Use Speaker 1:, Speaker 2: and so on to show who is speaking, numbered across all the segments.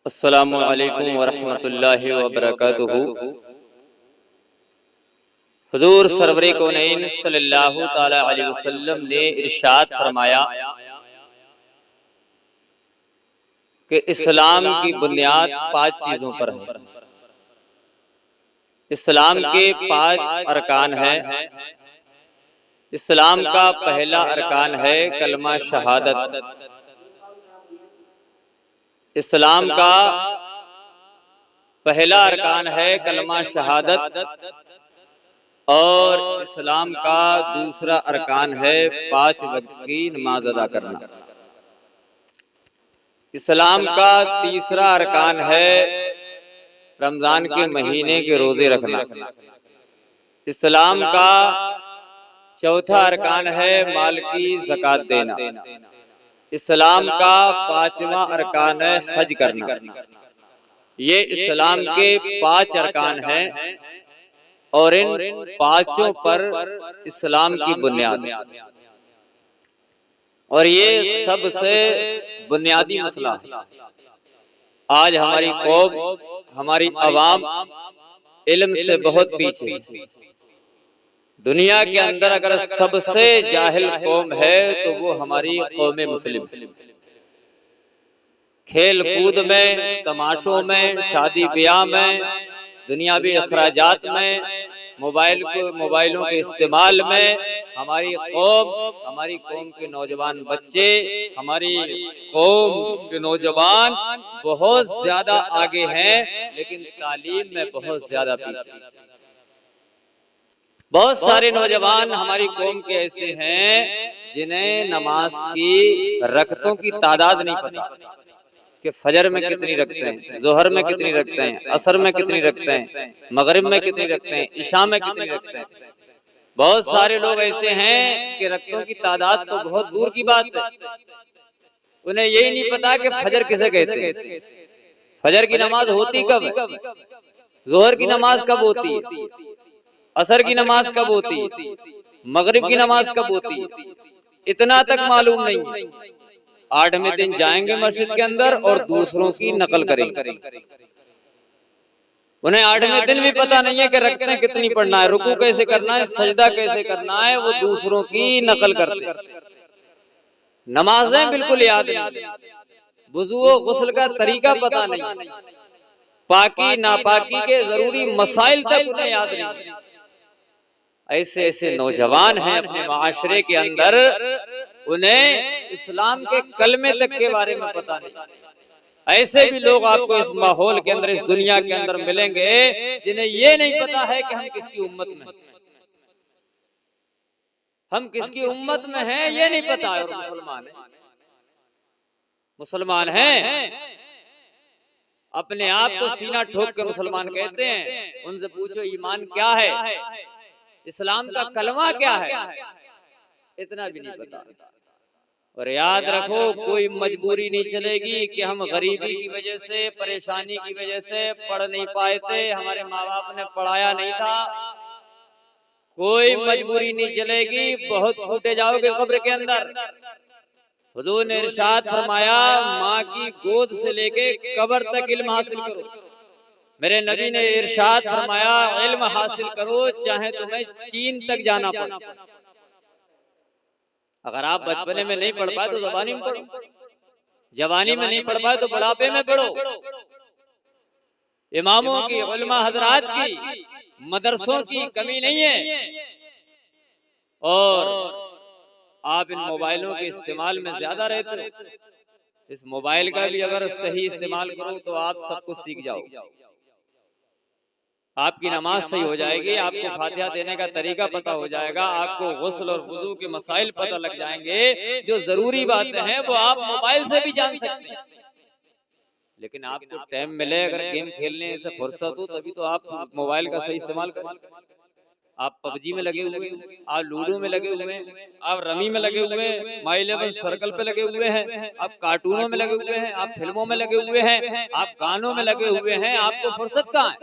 Speaker 1: अस्सलामु अलैकुम वरहमतुल्लाहि वबरकातुहू। हुजूर सरवरे कौनैन सल्लल्लाहु ताला अलैहि वसल्लम ने इरशाद फरमाया कि इस्लाम की बुनियाद 5 चीजों पर है। इस्लाम के 5 अरकान हैं। इस्लाम का पहला अरकान है कलमा शहादत। इस्लाम का पहला अरकान है कलमा शहादत और इस्लाम का दूसरा अरकान है 5 वक्त की नमाज अदा करना। इस्लाम का तीसरा अरकान है रमजान के महीने के रोजे रखना। इस्लाम का चौथा अरकान है माल की ज़कात देना। इस्लाम का 5वां अरकान है हज करना। ये इस्लाम के 5 अरकान हैं और इन 5 पर इस्लाम की बुनियाद है। और ये सबसे बुनियादी मसला है। आज हमारी कौम, हमारी अवाम इल्म से बहुत पीछे है। दुनिया के अंदर अगर सबसे जाहिल कौम है तो वो हमारी कौम मुस्लिम। खेल कूद में, तमाशों में, शादी ब्याह में, दुनियावी अखराजात में, मोबाइलों के इस्तेमाल में हमारी कौम के नौजवान बच्चे, हमारी कौम के नौजवान बहुत ज्यादा आगे हैं, लेकिन तालीम में बहुत ज्यादा पीछे। बहुत सारे नौजवान हमारी कौम के ऐसे हैं जिन्हें नमाज की रकतों की तादाद नहीं पता कि फजर में कितनी रखते हैं, जोहर में कितनी रखते हैं, असर में कितनी रखते हैं, मगरिब में कितनी रखते हैं, इशा में कितनी रखते हैं। बहुत सारे लोग ऐसे हैं कि रकतों की तादाद तो बहुत दूर की बात है, उन्हें यही नहीं पता कि फजर किसे कहते हैं, फजर की नमाज होती कब है, जोहर की नमाज कब होती है, असर की नमाज कब होती है, मगरिब की नमाज कब होती है, इतना तक मालूम नहीं है। 8वें दिन जाएंगे मस्जिद के अंदर और दूसरों की नकल करेंगे। उन्हें 8वें दिन भी पता नहीं है कि रकतें कितनी पढ़ना है, रुकू कैसे करना है, सजदा कैसे करना है, वो दूसरों की नकल करते। नमाजें बिल्कुल याद नहीं, वुज़ू और गुस्ल का तरीका पता नहीं, पाकी नापाकी के जरूरी मसाइल तक उन्हें याद नहीं। ऐसे ऐसे नौजवान हैं अपने माशरे के अंदर, उन्हें इस्लाम के कलमे तक के बारे में पता नहीं। ऐसे भी लोग आपको इस माहौल के अंदर, इस दुनिया के अंदर मिलेंगे जिन्हें ये नहीं पता है कि हम किसकी उम्मत में, हम किसकी उम्मत में हैं ये नहीं पता है। और मुसलमान हैं, अपने आप को सीना ठोक के मुसलमान कहते हैं। उनसे पूछो ईमान क्या है, इस्लाम का कलमा क्या है, इतना भी नहीं पता। और याद रखो, कोई मजबूरी नहीं चलेगी कि हम गरीबी की वजह से, परेशानी की वजह से पढ़ नहीं पाए थे, हमारे माँ बाप ने पढ़ाया नहीं था, कोई मजबूरी नहीं चलेगी। बहुत फूटे जाओगे कब्र के अंदर। हुजूर ने इरशाद फरमाया, माँ की गोद से लेके कब्र तक इल्म हासिल करो। मेरे नबी ने इरशाद फरमाया, इल्म हासिल करो चाहे तुम्हें चीन तक जाना पड़े। अगर आप बचपने में नहीं पढ़ पाए तो जवानी में पढ़ो, जवानी में नहीं पढ़ पाए तो बुढ़ापे में पढ़ो। इमामों की, उलमा हजरात की, मदरसों की कमी नहीं है। और आप इन मोबाइलों के इस्तेमाल में ज्यादा रहते हो। इस मोबाइल का भी अगर सही इस्तेमाल करो तो आप सब कुछ सीख जाओ। आपकी नमाज सही हो जाएगी, आपको फातिहा देने का तरीका पता हो जाएगा, आपको गुस्ल और वुज़ू के मसाइल पता लग जाएंगे। जो जरूरी बातें हैं वो आप मोबाइल से भी जान सकते हैं। लेकिन आपको टाइम मिले, अगर गेम खेलने से फुर्सत हो, तभी तो आप मोबाइल का सही इस्तेमाल करें। आप पबजी में लगे हुए हैं, आप लूडो में लगे हुए हैं, आप रमी में लगे हुए हैं, माई 11 सर्कल पे लगे हुए हैं, आप कार्टूनों में लगे हुए हैं, आप फिल्मों में लगे हुए हैं, आप गानों में लगे हुए हैं, आपको फुर्सत कहाँ है।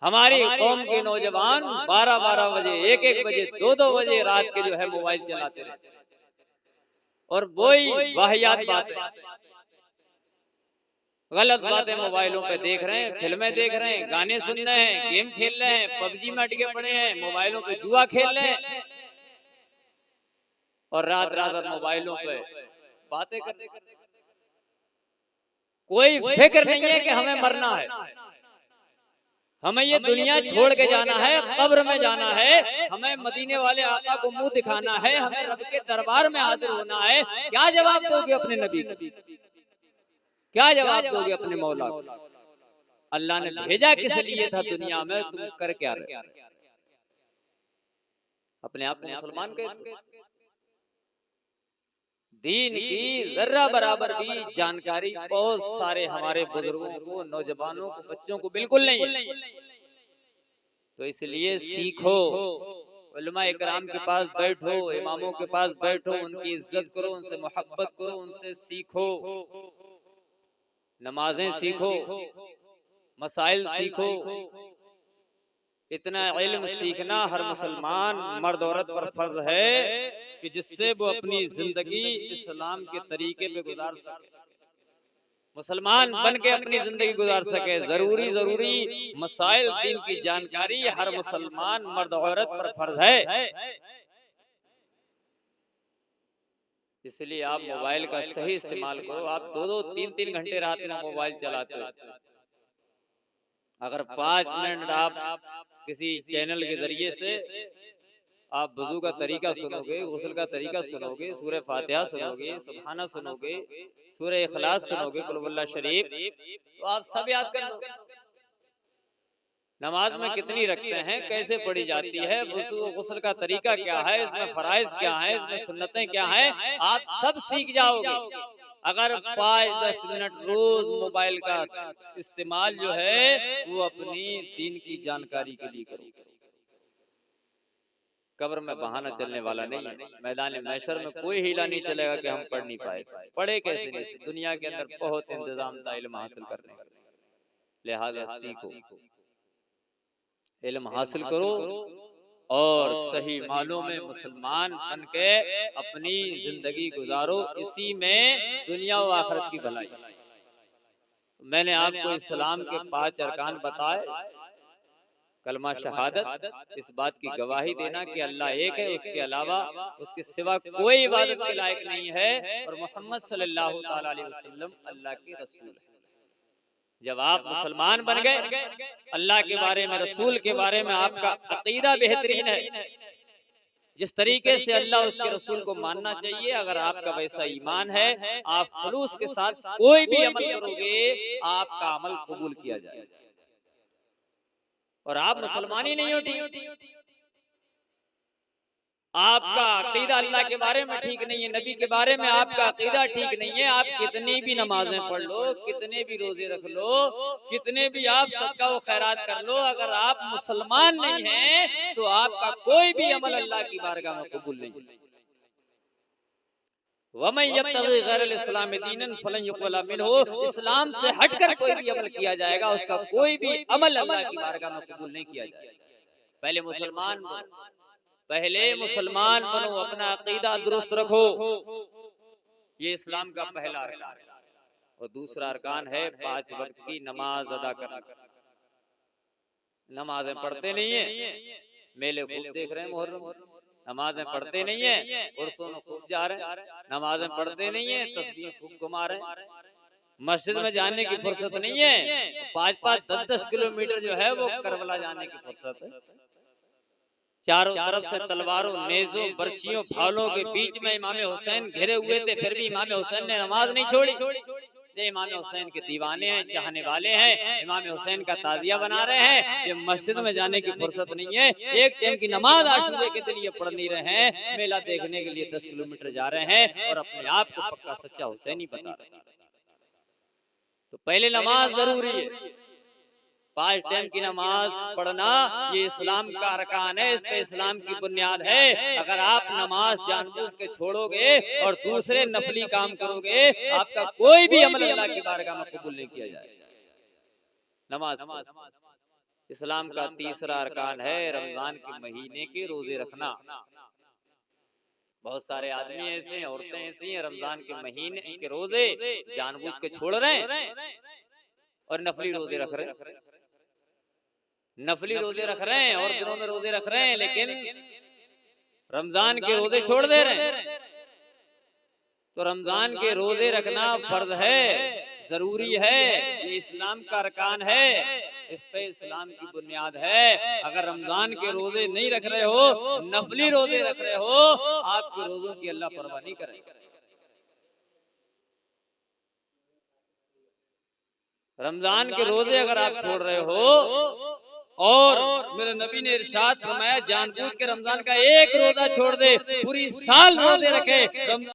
Speaker 1: हमारी कौम के नौजवान 12-12 बजे, 1-1 बजे, 2-2 बजे रात के जो है मोबाइल चलाते रहते हैं। और वही वाहियात बात है। गलत बातें मोबाइलों पे देख रहे हैं, फिल्में देख रहे हैं, गाने सुन रहे हैं, गेम खेल रहे हैं, पबजी में अटके पड़े हैं, मोबाइलों पे जुआ खेल रहे हैं और रात रात भर मोबाइलों पे बातें कर रहे हैं। कोई फिक्र नहीं है कि हमें मरना है, हमें ये दुनिया छोड़ के जाना है, कब्र में जाना है, हमें मदीने वाले आका को मुंह दिखाना है, हमें रब के दरबार में हाजिर होना है। क्या जवाब दोगे अपने नबी को? क्या जवाब दोगे अपने मौला को? अल्लाह ने भेजा किस लिए था दुनिया में, तुम कर क्या रहे? अपने आप को मुसलमान कहते? दीन की जर्रा बराबर भी जानकारी बहुत सारे हमारे बुजुर्गों को, नौजवानों को, बच्चों को बिल्कुल नहीं है। तो इसलिए सीखो, उलमा इकराम के पास बैठो, इमामों के पास बैठो, उनकी इज्जत करो, उनसे मोहब्बत करो, उनसे सीखो, नमाजें सीखो, मसाइल सीखो। इतना इल्म सीखना हर मुसलमान मर्द औरत पर फर्ज है कि जिससे वो अपनी जिंदगी इस्लाम के तरीके पे गुजार सके, मुसलमान बन के अपनी जिंदगी गुजार सके। जरूरी मसाइल दीन की जानकारी हर मुसलमान मर्द औरत पर फर्ज है। इसलिए आप मोबाइल का सही इस्तेमाल करो। आप 2-2, 3-3 घंटे रात में मोबाइल चलाते हो, अगर 5 मिनट आप किसी चैनल के जरिए से आप वुजू का तरीका सुनोगे, गुस्ल का तरीका सुनोगे, सूरह फातिहा सुनोगे, सुबहाना सुनोगे, सूरह इखलास सुनोगे, कुल वल्लाह शरीफ, तो आप सब याद कर लो। नमाज में कितनी रखते हैं, कैसे पढ़ी जाती है, वुजू गुस्ल का तरीका क्या है, इसमें फराइज क्या है, इसमें सुन्नतें क्या हैं, आप सब सीख जाओगे अगर 5-10 मिनट रोज मोबाइल का इस्तेमाल जो है वो अपनी दीन की जानकारी के लिए करो। कब्र में बहाना चलने वाला नहीं है, मैदान महशर में कोई हीला नहीं चलेगा कि हम पढ़ नहीं पाए। पढ़े कैसे नहीं? दुनिया के अंदर बहुत इंतजाम था इल्म हासिल करने का, लिहाजा सीखो, इल्म हासिल करो और सही मानों में मुसलमान बन के अपनी जिंदगी गुजारो। इसी में दुनिया और आखिरत की भलाई। मैंने आपको इस्लाम के 5 अरकान बताए। कलमा शहादत, इस बात की गवाही देना कि अल्लाह एक है, उसके अलावा उसके सिवा कोई इबादत के लायक नहीं है और मोहम्मद सल्लल्लाहु अलैहि वसल्लम अल्लाह के रसूल है। जब आप मुसलमान बन गए, अल्लाह के बारे में, रसूल के बारे में आपका अकीदा बेहतरीन है, जिस तरीके से अल्लाह उसके रसूल को मानना चाहिए, अगर आपका वैसा ईमान है, आप खुलूस के साथ कोई भी अमल करोगे, आपका अमल कबूल किया जाएगा। और आप मुसलमान ही नहीं हो ठीक, आपका अकीदा अल्लाह के बारे में ठीक नहीं है, नबी के बारे में आपका अकीदा ठीक नहीं है, आप कितनी भी नमाजें पढ़ लो, कितने भी रोजे रख लो, कितने भी आप सदका व खैरात कर लो, अगर आप मुसलमान नहीं हैं तो आपका कोई भी अमल अल्लाह की बारगाह में कबूल नहीं है। इस्लाम से हटकर कोई भी अमल किया जाएगा, उसका कोई भी अमल अल्लाह की बारगाह में कबूल नहीं किया जाएगा। पहले मुसलमान बनो, अपना अकीदा दुरुस्त रखो, ये इस्लाम का पहला अरकान है। और दूसरा अरकान है 5 वक्त की नमाज अदा करना। नमाजें पढ़ते नहीं है, मेले खूब देख रहे हैं, मुहर्रम, नमाजें पढ़ते नहीं है, उर्सों में खूब जा रहे हैं, नमाजें पढ़ते नहीं है, तस्बीह खूब घुमा रहे हैं, मस्जिद में जाने की फुर्सत नहीं है, 5-5, 10-10 किलोमीटर जो है वो करबला जाने की फुर्सत है। चारों तरफ से तलवारों, नेज़ों, बर्छियों, भालों के बीच में इमाम हुसैन घिरे हुए थे, फिर भी इमाम हुसैन ने नमाज नहीं छोड़ी। ये इमाम हुसैन के दीवाने हैं, चाहने वाले हैं, इमाम हुसैन का ताजिया बना रहे हैं, ये मस्जिद में जाने की फुर्सत नहीं है। एक टाइम की नमाज आशूरे के दिन ये पढ़ नहीं रहे हैं, मेला देखने के लिए 10 किलोमीटर जा रहे हैं और अपने आप को पक्का सच्चा हुसैनी बता रहे हैं। तो पहले नमाज जरूरी है, 5 टाइम की नमाज पढ़ना ये इस्लाम का अरकान है, इस पे इस्लाम की बुनियाद है। अगर आप नमाज जानबूझ के छोड़ोगे और दूसरे नफली काम करोगे, आपका कोई भी अमल अल्लाह की बारगाह में कबूल नहीं किया जाएगा। नमाज इस्लाम का तीसरा अरकान है रमजान के महीने के रोजे रखना। बहुत सारे आदमी ऐसे हैं, औरतें ऐसी हैं, रमजान के महीने के रोजे जानबूझ के छोड़ रहे हैं। और नफली रोजे रख रहे हैं, नफली रोजे रख रहे हैं और दिनों में रोजे रख रहे हैं, लेकिन रमजान के रोजे छोड़ दे रहे हैं। तो रमजान के रोजे रखना फर्ज है, जरूरी है, ये इस्लाम का अरकान है, इस पे इस्लाम की बुनियाद है। अगर रमजान के रोजे नहीं रख रहे हो, नफली रोजे रख रहे हो, आपके रोजों की अल्लाह परवाह नहीं करेगा। रमजान के रोजे अगर आप छोड़ रहे हो, और मेरे नबी ने इरशाद फरमाया जानबूझ के रमजान का एक रोजा छोड़ दे, पूरी साल रोजे रखे,